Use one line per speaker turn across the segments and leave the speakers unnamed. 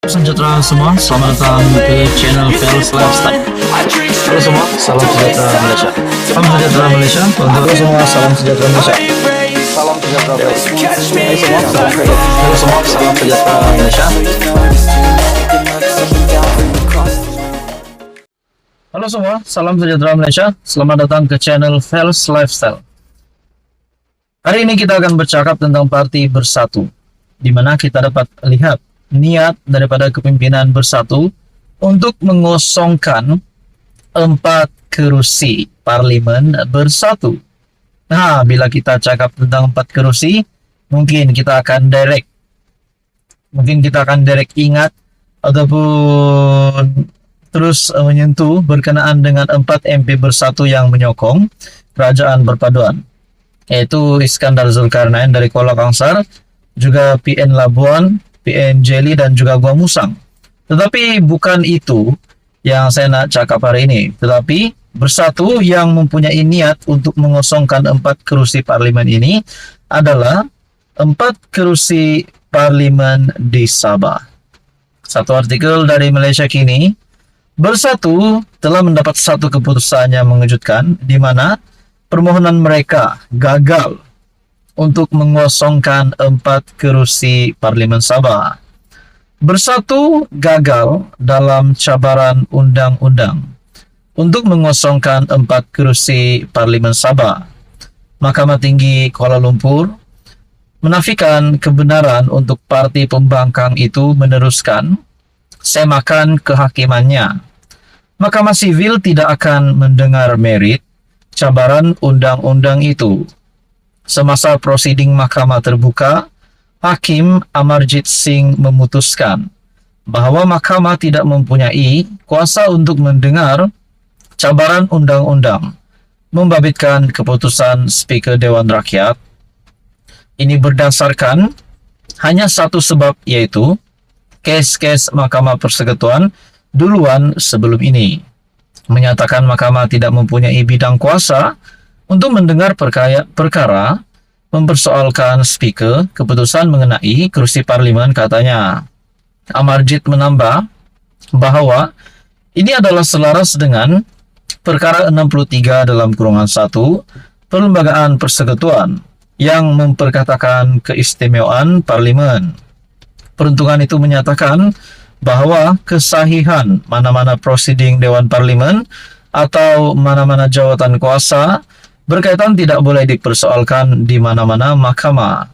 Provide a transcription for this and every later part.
Sejahtera semua, selamat datang ke channel Fels Lifestyle. Halo semua, salam sejahtera Malaysia. Salam sejahtera Malaysia. Halo semua, salam sejahtera Malaysia. Salam sejahtera Malaysia. Halo semua, salam sejahtera Malaysia. Halo semua, salam sejahtera Malaysia. Selamat datang ke channel Fels Lifestyle. Hari ini kita akan bercakap tentang Parti Bersatu, di mana kita dapat lihat niat daripada kepimpinan Bersatu untuk mengosongkan 4 kerusi Parlimen Bersatu. Nah, bila kita cakap tentang 4 kerusi, mungkin kita akan direct ingat ataupun terus menyentuh berkenaan dengan 4 MP Bersatu yang menyokong kerajaan berpaduan, yaitu Iskandar Zulkarnain dari Kuala Kangsar, juga PN Labuan, PN Jelly, dan juga Gua Musang. Tetapi bukan itu yang saya nak cakap hari ini. Tetapi Bersatu yang mempunyai niat untuk mengosongkan 4 kerusi parlimen ini adalah 4 kerusi parlimen di Sabah. Satu artikel dari Malaysia Kini, Bersatu telah mendapat satu keputusan yang mengejutkan, di mana permohonan mereka gagal untuk mengosongkan 4 kerusi Parlimen Sabah. Bersatu gagal dalam cabaran undang-undang untuk mengosongkan 4 kerusi Parlimen Sabah. Mahkamah Tinggi Kuala Lumpur menafikan kebenaran untuk parti pembangkang itu meneruskan semakan kehakimannya. Mahkamah Sivil tidak akan mendengar merit cabaran undang-undang itu. Semasa prosiding mahkamah terbuka, Hakim Amarjit Singh memutuskan bahawa mahkamah tidak mempunyai kuasa untuk mendengar cabaran undang-undang, membabitkan keputusan Speaker Dewan Rakyat. Ini berdasarkan hanya satu sebab, yaitu kes-kes Mahkamah Persekutuan duluan sebelum ini, menyatakan mahkamah tidak mempunyai bidang kuasa untuk mendengar perkara mempersoalkan speaker keputusan mengenai kerusi parlimen, katanya. Amarjit menambah bahawa ini adalah selaras dengan perkara 63 dalam kurungan 1 Perlembagaan Persekutuan yang memperkatakan keistimewaan parlimen. Peruntukan itu menyatakan bahawa kesahihan mana-mana prosiding Dewan Parlimen atau mana-mana jawatan kuasa berkaitan tidak boleh dipersoalkan di mana-mana mahkamah.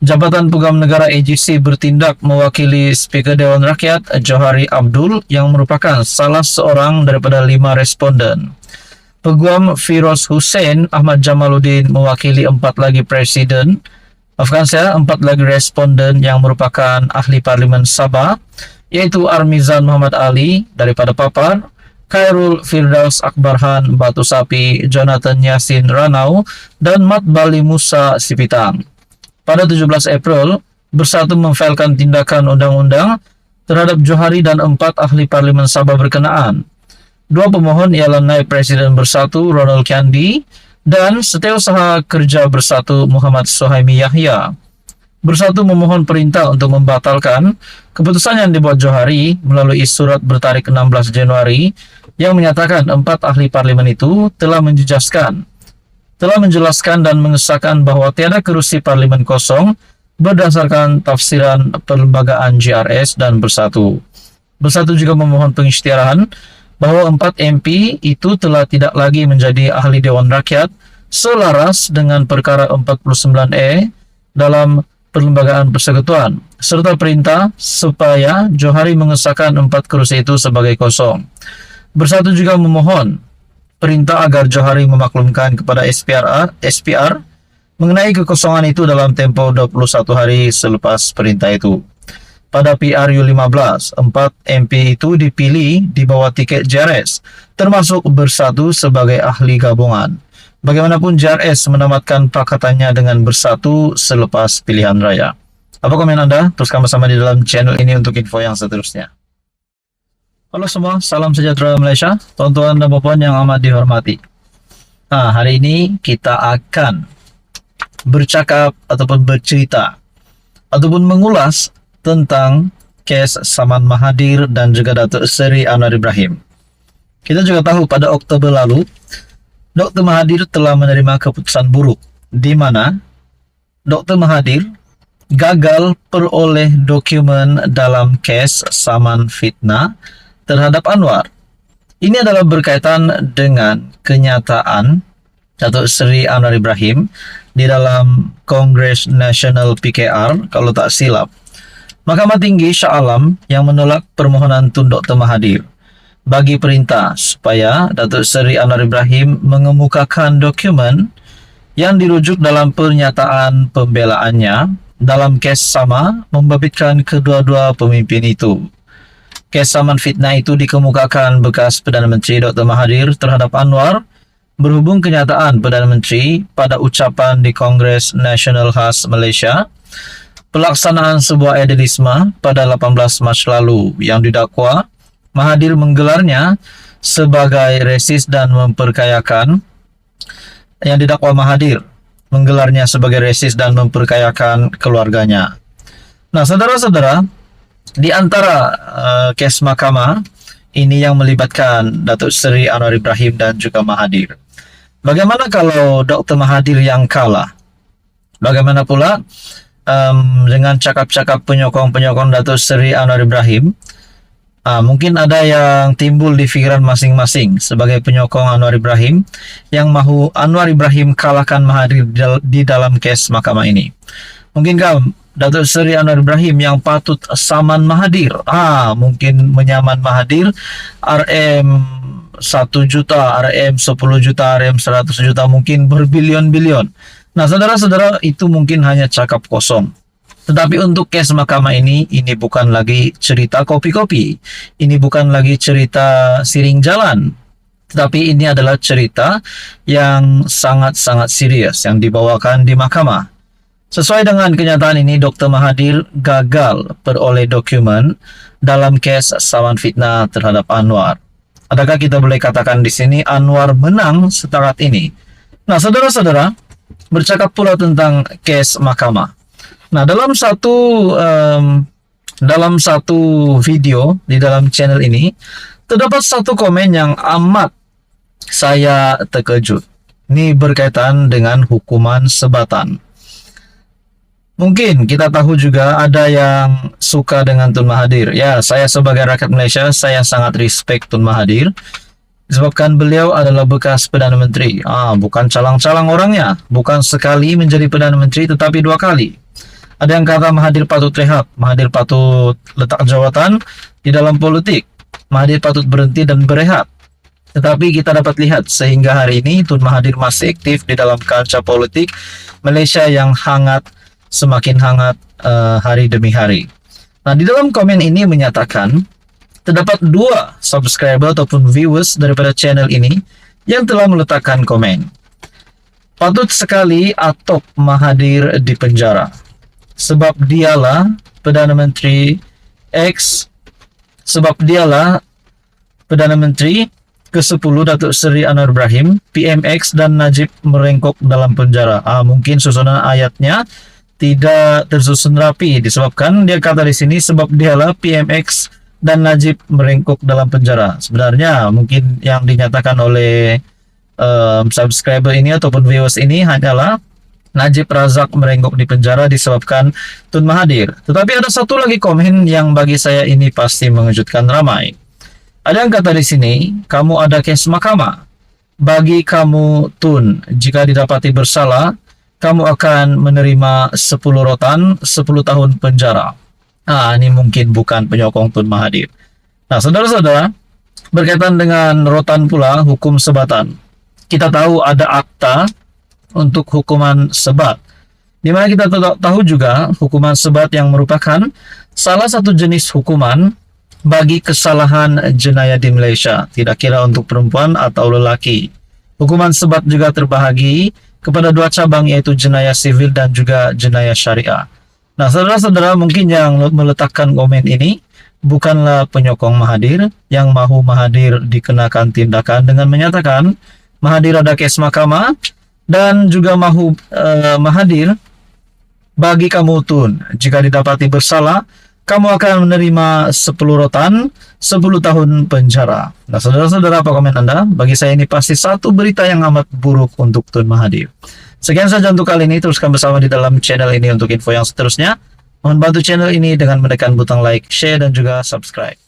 Jabatan Peguam Negara AGC bertindak mewakili Speaker Dewan Rakyat Johari Abdul yang merupakan salah seorang daripada 5 responden. Peguam Firoz Hussein Ahmad Jamaluddin mewakili 4 lagi presiden, 4 lagi responden yang merupakan ahli Parlimen Sabah, yaitu Armizan Muhammad Ali daripada Papar, Khairul Firdaus Akbarhan Batu Sapi, Jonathan Yasin Ranau, dan Mat Bali Musa Sipitang. Pada 17 April, Bersatu memfailkan tindakan undang-undang terhadap Johari dan 4 ahli Parlimen Sabah berkenaan. 2 pemohon ialah Naib Presiden Bersatu Ronald Kandi dan Setiausaha Kerja Bersatu Muhammad Suhaimi Yahya. Bersatu memohon perintah untuk membatalkan keputusan yang dibuat Johari melalui surat bertarik 16 Januari yang menyatakan 4 ahli parlimen itu telah menjelaskan dan mengesahkan bahawa tiada kerusi parlimen kosong berdasarkan tafsiran perlembagaan JRS dan Bersatu. Bersatu juga memohon pengisytiharan bahawa 4 MP itu telah tidak lagi menjadi ahli Dewan Rakyat selaras dengan perkara 49E dalam Perlembagaan Persekutuan, serta perintah supaya Johari mengesahkan 4 kerusi itu sebagai kosong. Bersatu juga memohon perintah agar Johari memaklumkan kepada SPR mengenai kekosongan itu dalam tempoh 21 hari selepas perintah itu. Pada PRU 15, 4 MP itu dipilih di bawah tiket JRS, termasuk Bersatu sebagai ahli gabungan. Bagaimanapun JRS menamatkan pakatannya dengan Bersatu selepas pilihan raya. Apa komen Anda? Teruskan bersama di dalam channel ini untuk info yang seterusnya. Halo semua, salam sejahtera Malaysia, tuan-tuan dan puan yang amat dihormati. Nah, hari ini kita akan bercakap ataupun bercerita ataupun mengulas tentang kes Saman Mahathir dan juga Datuk Seri Anwar Ibrahim. Kita juga tahu pada Oktober lalu, Dr. Mahathir telah menerima keputusan buruk, di mana Dr. Mahathir gagal peroleh dokumen dalam kes Saman Fitnah terhadap Anwar. Ini adalah berkaitan dengan kenyataan Datuk Seri Anwar Ibrahim di dalam Kongres Nasional PKR, kalau tak silap. Mahkamah Tinggi Shah Alam yang menolak permohonan Tun Dr. Mahathir bagi perintah supaya Datuk Seri Anwar Ibrahim mengemukakan dokumen yang dirujuk dalam pernyataan pembelaannya dalam kes sama membabitkan kedua-dua pemimpin itu. Kes Saman Fitnah itu dikemukakan bekas Perdana Menteri Dr. Mahathir terhadap Anwar berhubung kenyataan Perdana Menteri pada ucapan di Kongres Nasional Khas Malaysia pelaksanaan sebuah idealisme pada 18 Mac lalu yang didakwa Mahathir menggelarnya sebagai resis dan memperkayakan keluarganya. Nah, saudara-saudara, di antara kes mahkamah ini yang melibatkan Datuk Seri Anwar Ibrahim dan juga Mahathir. Bagaimana kalau Dr. Mahathir yang kalah? Bagaimana pula dengan cakap-cakap penyokong-penyokong Datuk Seri Anwar Ibrahim? Mungkin ada yang timbul di fikiran masing-masing sebagai penyokong Anwar Ibrahim yang mahu Anwar Ibrahim kalahkan Mahathir di dalam kes mahkamah ini. Mungkinkah Datuk Seri Anwar Ibrahim yang patut saman Mahathir, mungkin menyaman Mahathir RM 1 juta, RM 10 juta, RM 100 juta, mungkin berbilion-bilion. Nah, saudara-saudara, itu mungkin hanya cakap kosong. Tetapi untuk kes mahkamah ini bukan lagi cerita kopi-kopi. Ini bukan lagi cerita siring jalan. Tetapi ini adalah cerita yang sangat-sangat serius yang dibawakan di mahkamah. Sesuai dengan kenyataan ini, Dr. Mahathir gagal peroleh dokumen dalam kes Saman Fitnah terhadap Anwar. Adakah kita boleh katakan di sini Anwar menang setakat ini? Nah, saudara-saudara, bercakap pula tentang kes mahkamah. Nah, dalam satu video di dalam channel ini, terdapat satu komen yang amat saya terkejut. Ini berkaitan dengan hukuman sebatan. Mungkin kita tahu juga ada yang suka dengan Tun Mahathir. Ya, saya sebagai rakyat Malaysia, saya sangat respect Tun Mahathir. Disebabkan beliau adalah bekas Perdana Menteri. Bukan calang-calang orangnya. Bukan sekali menjadi Perdana Menteri, tetapi 2 kali. Ada yang kata Mahathir patut rehat. Mahathir patut letak jawatan di dalam politik. Mahathir patut berhenti dan berehat. Tetapi kita dapat lihat sehingga hari ini Tun Mahathir masih aktif di dalam kancah politik Malaysia yang semakin hangat hari demi hari. Nah, di dalam komen ini menyatakan terdapat 2 subscriber ataupun viewers daripada channel ini yang telah meletakkan komen. Patut sekali Atop Mahathir di penjara sebab dialah Perdana Menteri ke-10 Datuk Seri Anwar Ibrahim, PMX dan Najib merengkok dalam penjara. Mungkin susunan ayatnya tidak tersusun rapi disebabkan dia kata di sini sebab dialah PMX dan Najib merengkok dalam penjara. Sebenarnya mungkin yang dinyatakan oleh subscriber ini ataupun viewers ini hanyalah Najib Razak merengkok di penjara disebabkan Tun Mahathir. Tetapi ada satu lagi komen yang bagi saya ini pasti mengejutkan ramai. Ada yang kata di sini, kamu ada kes mahkamah. Bagi kamu Tun, jika didapati bersalah, kamu akan menerima 10 rotan, 10 tahun penjara. Ini mungkin bukan penyokong Tun Mahathir. Nah, saudara-saudara, berkaitan dengan rotan pula hukum sebatan. Kita tahu ada akta untuk hukuman sebat. Di mana kita tahu juga hukuman sebat yang merupakan salah satu jenis hukuman bagi kesalahan jenayah di Malaysia, tidak kira untuk perempuan atau lelaki. Hukuman sebat juga terbahagi kepada 2 cabang, yaitu jenayah sivil dan juga jenayah syariah. Nah, saudara-saudara, mungkin yang meletakkan komen ini bukanlah penyokong Mahathir yang mahu Mahathir dikenakan tindakan dengan menyatakan Mahathir ada kes mahkamah dan juga mahu Mahathir bagi kamu Tun, jika didapati bersalah, kamu akan menerima 10 rotan, 10 tahun penjara. Nah, saudara-saudara, apa komen Anda? Bagi saya ini pasti satu berita yang amat buruk untuk Tun Mahathir. Sekian saja untuk kali ini, teruskan bersama di dalam channel ini untuk info yang seterusnya. Mohon bantu channel ini dengan menekan butang like, share, dan juga subscribe.